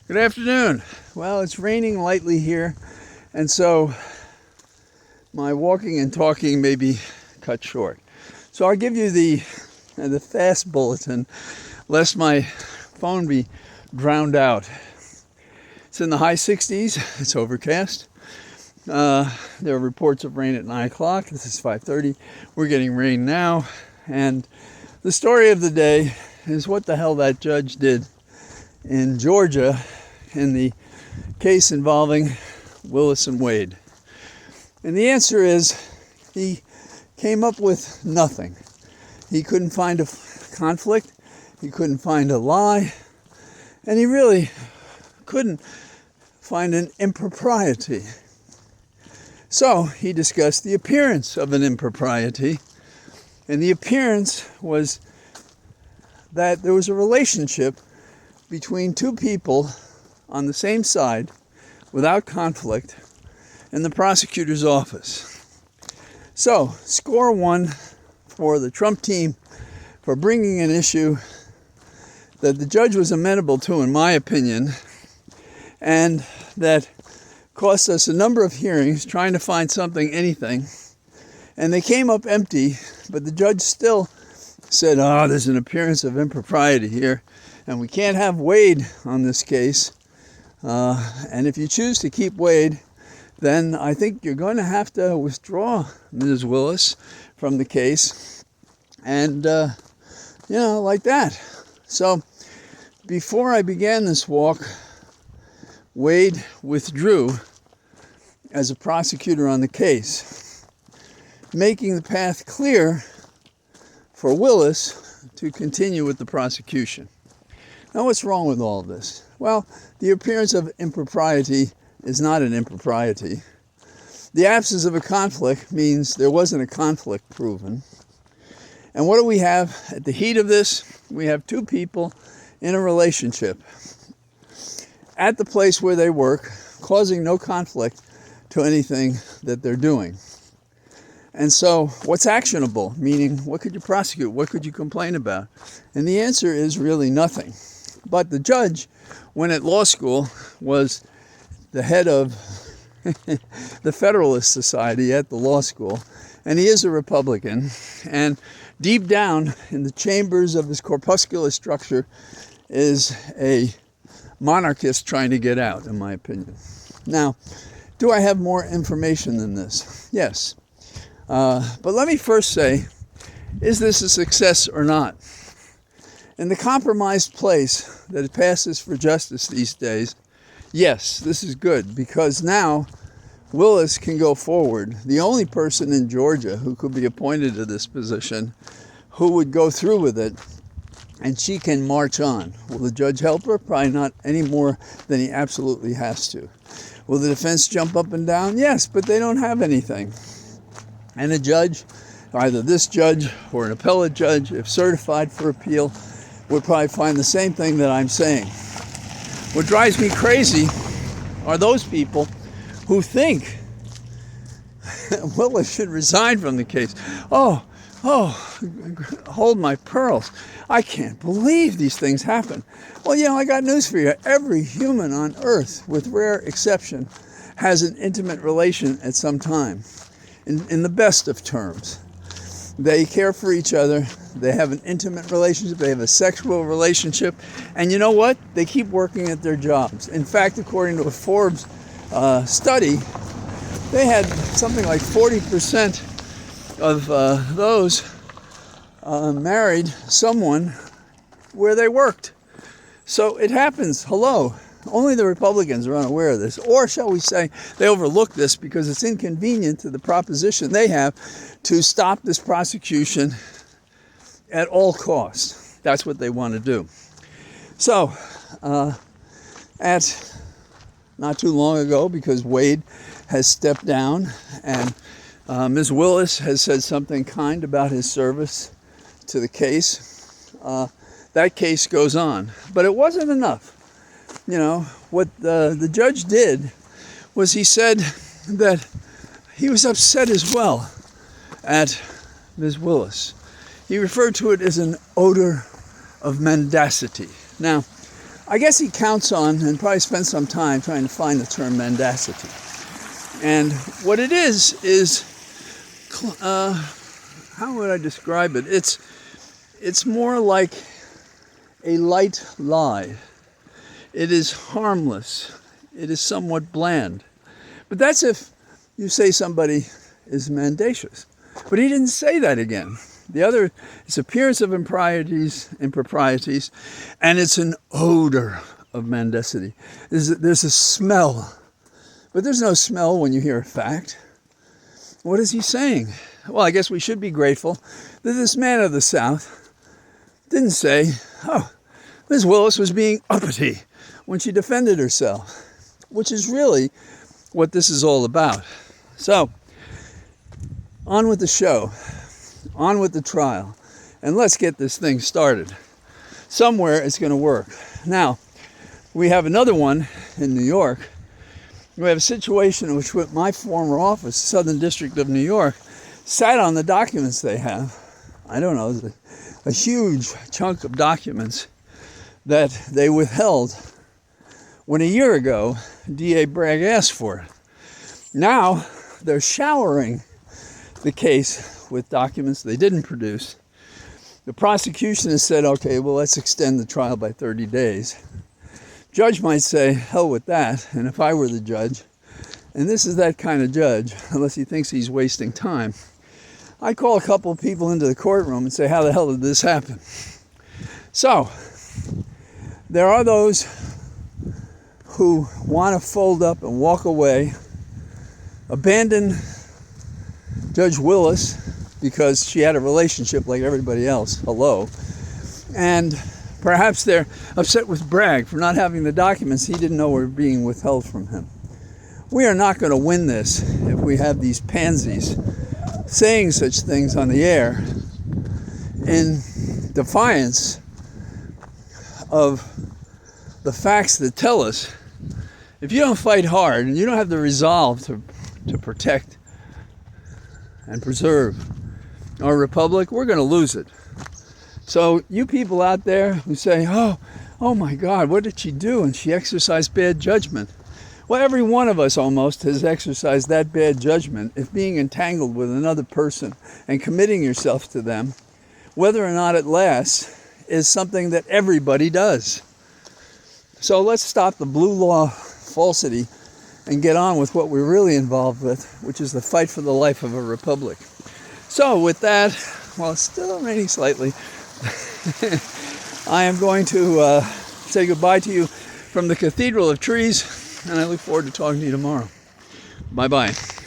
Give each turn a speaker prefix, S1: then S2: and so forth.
S1: Good afternoon. Well, it's raining lightly here, and so my walking and talking may be cut short. So I'll give you the fast bulletin, lest my phone be drowned out. It's in the high 60s. It's overcast. There are reports of rain at 9 o'clock. This is 5:30. We're getting rain now. And the story of the day is what the hell that judge did in Georgia in the case involving Willis and Wade. And the answer is he came up with nothing. He couldn't find a conflict. He couldn't find a lie. And he really couldn't find an impropriety. So he discussed the appearance of an impropriety. And the appearance was that there was a relationship between two people on the same side without conflict in the prosecutor's office. So, score one for the Trump team for bringing an issue that the judge was amenable to, in my opinion, and that cost us a number of hearings trying to find something, anything, and they came up empty, but the judge still said, there's an appearance of impropriety here, and we can't have Wade on this case. And if you choose to keep Wade, then I think you're going to have to withdraw Ms. Willis from the case. And, like that. So before I began this walk, Wade withdrew as a prosecutor on the case, making the path clear for Willis to continue with the prosecution. Now, what's wrong with all of this? Well, the appearance of impropriety is not an impropriety. The absence of a conflict means there wasn't a conflict proven. And what do we have at the heat of this? We have two people in a relationship at the place where they work, causing no conflict to anything that they're doing. And so what's actionable? Meaning, what could you prosecute? What could you complain about? And the answer is really nothing. But the judge, when at law school, was the head of the Federalist Society at the law school, and he is a Republican. And deep down in the chambers of his corpuscular structure is a monarchist trying to get out, in my opinion. Now, do I have more information than this? Yes. But let me first say, is this a success or not? In the compromised place that it passes for justice these days, yes, this is good, because now Willis can go forward. The only person in Georgia who could be appointed to this position who would go through with it, and she can march on. Will the judge help her? Probably not any more than he absolutely has to. Will the defense jump up and down? Yes, but they don't have anything. And a judge, either this judge or an appellate judge, if certified for appeal, would probably find the same thing that I'm saying. What drives me crazy are those people who think Willis should resign from the case. Oh, hold my pearls. I can't believe these things happen. Well, I got news for you. Every human on earth, with rare exception, has an intimate relation at some time, in the best of terms. They care for each other. They have an intimate relationship. They have a sexual relationship. And you know what? They keep working at their jobs. In fact, according to a Forbes study, they had something like 40% of those married someone where they worked. So it happens. Hello. Only the Republicans are unaware of this. Or shall we say, they overlook this because it's inconvenient to the proposition they have to stop this prosecution at all costs. That's what they want to do. So, at not too long ago, because Wade has stepped down and Ms. Willis has said something kind about his service to the case, that case goes on. But it wasn't enough. What the judge did was he said that he was upset as well at Ms. Willis. He referred to it as an odor of mendacity. Now, I guess he counts on and probably spent some time trying to find the term mendacity. And what it is how would I describe it? It's more like a light lie. It is harmless. It is somewhat bland. But that's if you say somebody is mendacious. But he didn't say that again. The other is appearance of improprieties, and it's an odor of mendacity. There's a smell. But there's no smell when you hear a fact. What is he saying? Well, I guess we should be grateful that this man of the South didn't say, oh, Ms. Willis was being uppity when she defended herself, which is really what this is all about. So, on with the show, on with the trial, and let's get this thing started. Somewhere it's going to work. Now, we have another one in New York. We have a situation in which my former office, Southern District of New York, sat on the documents they have. I don't know, a huge chunk of documents that they withheld when a year ago D.A. Bragg asked for it. Now they're showering the case with documents they didn't produce. The prosecution has said, okay, well, let's extend the trial by 30 days. Judge might say, hell with that, and if I were the judge, and this is that kind of judge, unless he thinks he's wasting time, I call a couple of people into the courtroom and say, how the hell did this happen? So, there are those who want to fold up and walk away, abandon Judge Willis because she had a relationship like everybody else, hello, and perhaps they're upset with Bragg for not having the documents he didn't know were being withheld from him. We are not going to win this if we have these pansies saying such things on the air in defiance of the facts that tell us if you don't fight hard and you don't have the resolve to protect and preserve our republic, we're going to lose it. So you people out there who say, oh my God, what did she do? And she exercised bad judgment. Well, every one of us almost has exercised that bad judgment if being entangled with another person and committing yourself to them, whether or not it lasts, is something that everybody does. So let's stop the blue law falsity and get on with what we're really involved with, which is the fight for the life of a republic. So with that, while it's still raining slightly, I am going to say goodbye to you from the Cathedral of Trees, and I look forward to talking to you tomorrow. Bye-bye.